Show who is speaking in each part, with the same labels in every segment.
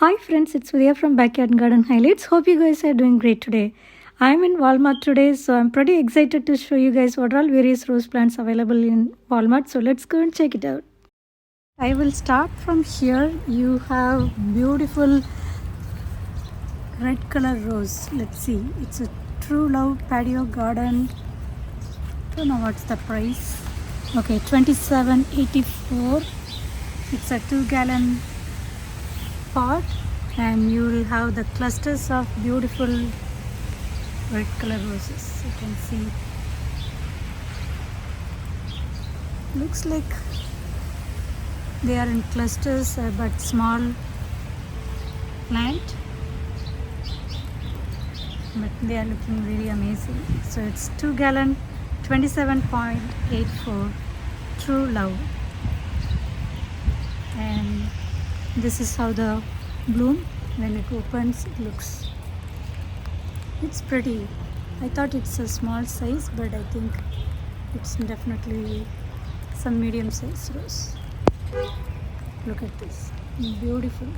Speaker 1: Hi friends, it's Udhaya from Backyard Garden Highlights. Hope you guys are doing great today. I'm in Walmart today, so I'm pretty excited to show you guys what are all various rose plants available in Walmart. So let's go and check it out. I will start from here. You have beautiful red color rose. Let's see. It's a True Love patio garden. Don't know what's the price. Okay, $27.84. It's a 2-gallon pot, and you will have the clusters of beautiful red color roses. You can see, looks like they are in clusters, but small plant, but they are looking really amazing. So it's 2-gallon, 27.84 True Love, and this is how the bloom when it opens. It looks, it's pretty. I thought it's a small size, but I think it's definitely some medium size rose. Look at this, beautiful.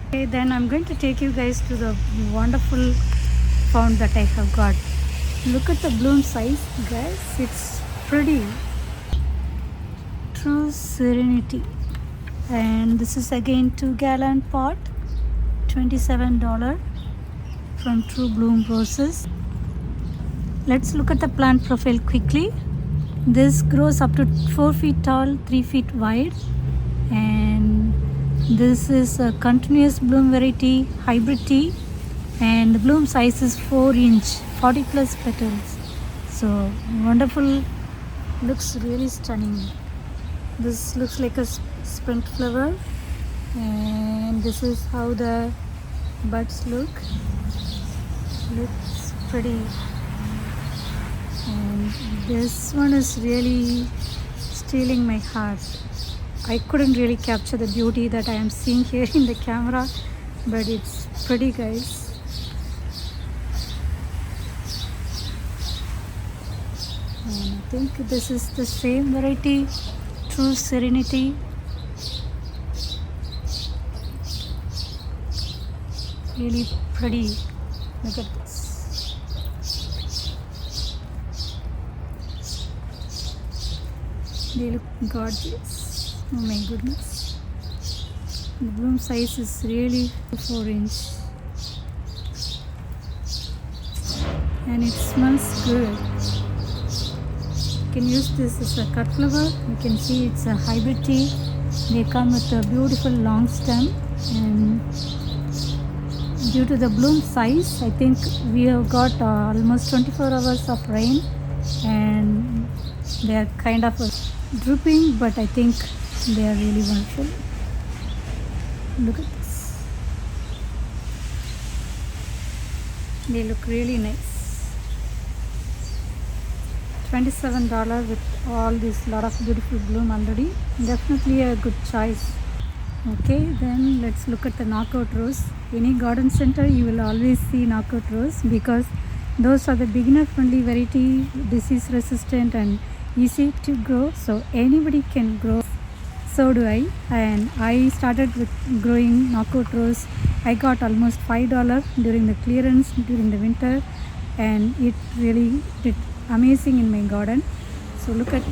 Speaker 1: Okay, then I'm going to take you guys to the wonderful pond that I have got. Look at the bloom size, guys. It's pretty. True Serenity, and this is again 2-gallon pot, $27 from True Bloom Roses. Let's look at the plant profile quickly. This grows up to 4 feet tall, 3 feet wide, and this is a continuous bloom variety, hybrid tea, and the bloom size is 4-inch, 40 plus petals. So wonderful, looks really stunning. This looks like a spent flower, and this is how the buds look. Looks pretty. And this one is really stealing my heart. I couldn't really capture the beauty that I am seeing here in the camera, but it's pretty, guys. And I think this is the same variety, True Serenity. Really pretty. Look at this. They look gorgeous. Oh my goodness. The bloom size is really 4-inch. And it smells good. You can use this as a cut flower. You can see it's a hybrid tea. They come with a beautiful long stem, and due to the bloom size, I think we have got almost 24 hours of rain, and they are kind of drooping, but I think they are really wonderful. Look at this. They look really nice. $27 with all this lot of beautiful bloom already. Definitely a good choice. Okay, then let's look at the knockout rose. Any garden center you will always see knockout rose, because those are the beginner friendly variety, disease resistant and easy to grow, so anybody can grow. So do I, and I started with growing knockout rose. I got almost $5 during the clearance during the winter, and it really did amazing in my garden. So look at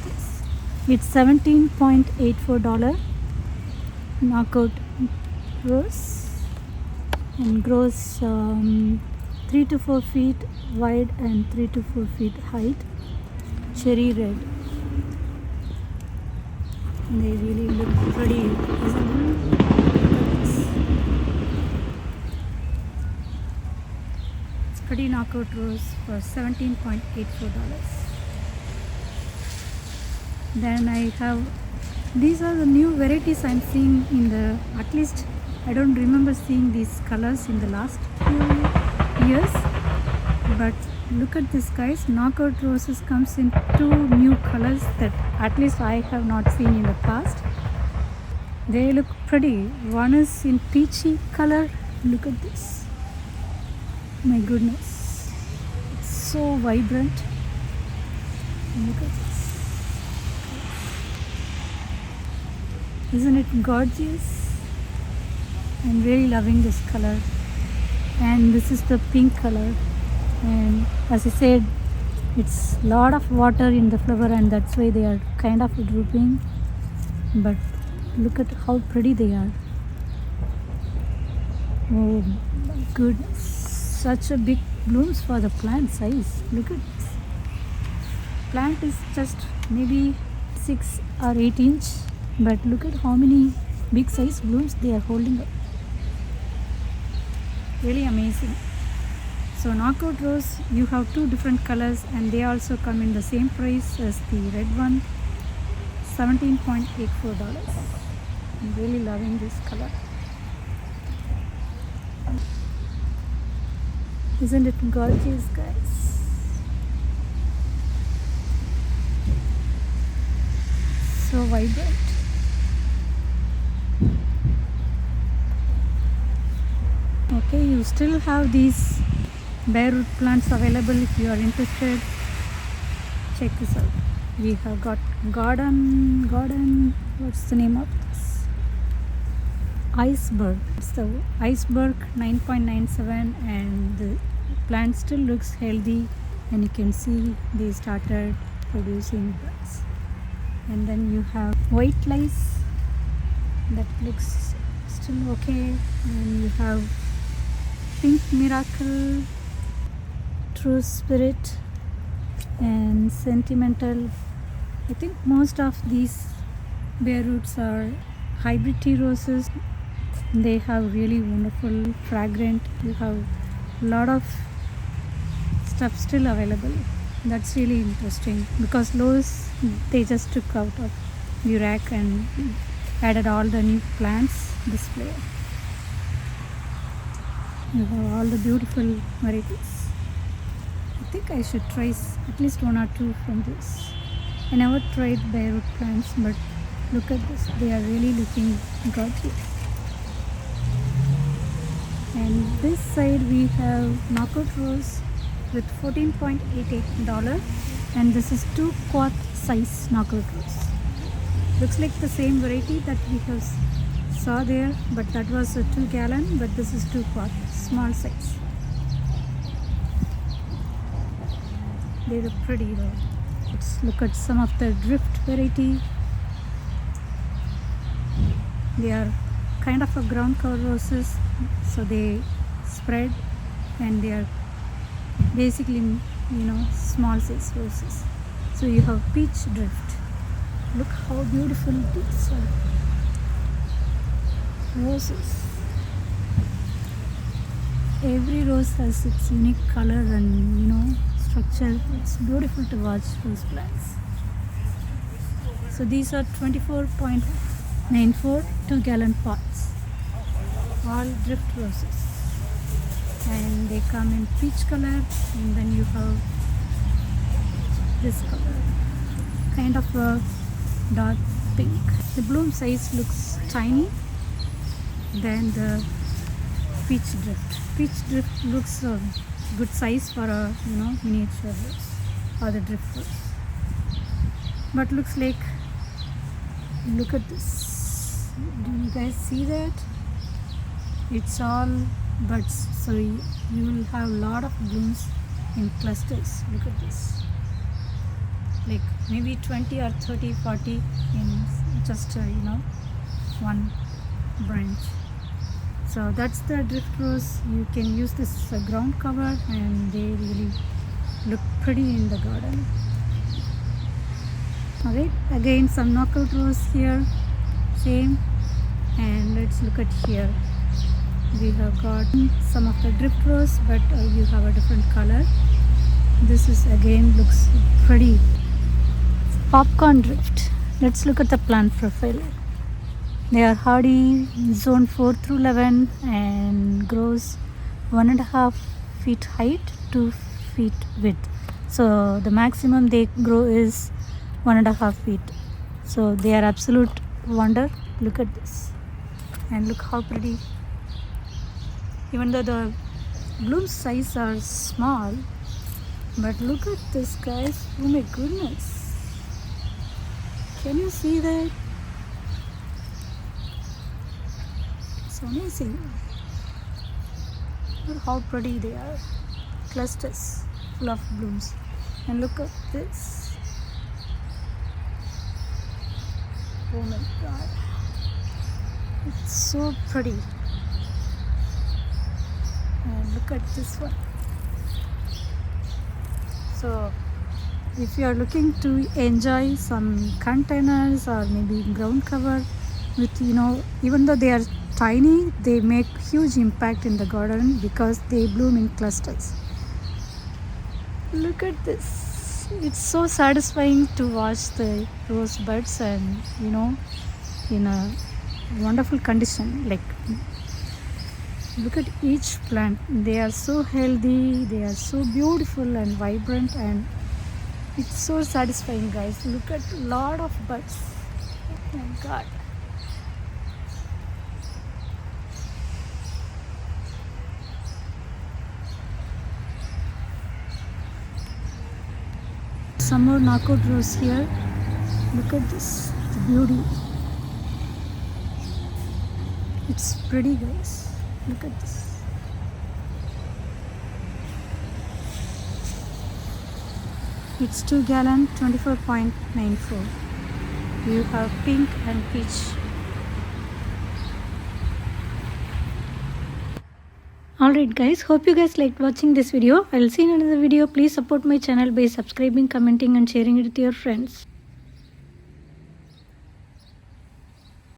Speaker 1: this. It's $17.84 knockout rose, and grows 3 to 4 feet wide and 3 to 4 feet height. Cherry red. They really look pretty, isn't it? It's pretty knockout rose for $17.84. Then I have, these are the new varieties I'm seeing in the, at least I don't remember seeing these colors in the last few years, but look at this, guys. Knockout roses comes in 2 new colors that at least I have not seen in the past. They look pretty. One is in peachy color. Look at this. My goodness, it's so vibrant. Look at this. Isn't it gorgeous? I'm really loving this color. And this is the pink color. And as I said, it's a lot of water in the flower, and that's why they are kind of drooping. But look at how pretty they are. Oh my goodness, such a big blooms for the plant size. Look at this. Plant is just maybe 6 or 8 inch, but look at how many big size blooms they are holding up. Really amazing. So knockout rose, you have 2 different colors, and they also come in the same price as the red one, $17.84. I'm really loving this color. Isn't it gorgeous, guys? So vibrant. Okay, you still have these bare root plants available. If you are interested, check this out. We have got garden, what's the name of this? Iceberg. It's the iceberg 9.97, and the plant still looks healthy, and you can see they started producing buds. And then you have white lice that looks still okay, and you have pink miracle, true spirit, and sentimental. I think most of these bare roots are hybrid tea roses. They have really wonderful fragrant. You have a lot of stuff still available. That's really interesting, because those they just took out of the rack and added all the new plants display. You have all the beautiful varieties. I think I should try at least 1 or 2 from this. I never tried bare root plants, but look at this. They are really looking gorgeous. And this side we have knockout rose with $14.88, and this is 2 quart size knockout rose. Looks like the same variety that we have saw there, but that was a 2 gallon, but this is 2 quart, small size. They look pretty though. Let's look at some of the drift variety. They are kind of a ground cover roses, so they spread, and they are basically, small size roses. So you have peach drift. Look how beautiful these are. Roses. Every rose has its unique color and structure. It's beautiful to watch rose plants. So these are 24.94 2 gallon pots, all drift roses, and they come in peach color, and then you have this color, kind of a dark pink. The bloom size looks tiny than the peach drift. Peach drift looks a good size for a miniature rose or the drift rose, but looks like, look at this. Do you guys see that? It's all buds, so you will have a lot of blooms in clusters. Look at this, like maybe 20 or 30, 40 in just one branch. So that's the drift rose. You can use this as a ground cover, and they really look pretty in the garden. Alright, again some knockout rose here, same. And let's look at here. We have got some of the drift rose, but you have a different color. This is again looks pretty. Popcorn drift. Let's look at the plant profile. They are hardy, zone 4 through 11, and grows 1.5 feet height, 2 feet width. So the maximum they grow is 1.5 feet. So they are absolute wonder. Look at this, and look how pretty. Even though the bloom size are small, but look at this, guys. Oh my goodness, can you see that? So amazing. Look how pretty they are. Clusters full of blooms. And look at this. Oh my god. It's so pretty. And look at this one. So if you are looking to enjoy some containers or maybe ground cover with, even though they are tiny, they make huge impact in the garden because they bloom in clusters. Look at this. It's so satisfying to watch the rose buds and in a wonderful condition. Like, look at each plant. They are so healthy, they are so beautiful and vibrant, and it's so satisfying, guys. Look at a lot of buds. Oh my god. Some more knockout rose here. Look at this, the beauty. It's pretty, guys. Look at this. It's 2 gallon, 24.94. You have pink and peach. Alright guys, hope you guys liked watching this video. I'll see you in another video. Please support my channel by subscribing, commenting and sharing it with your friends.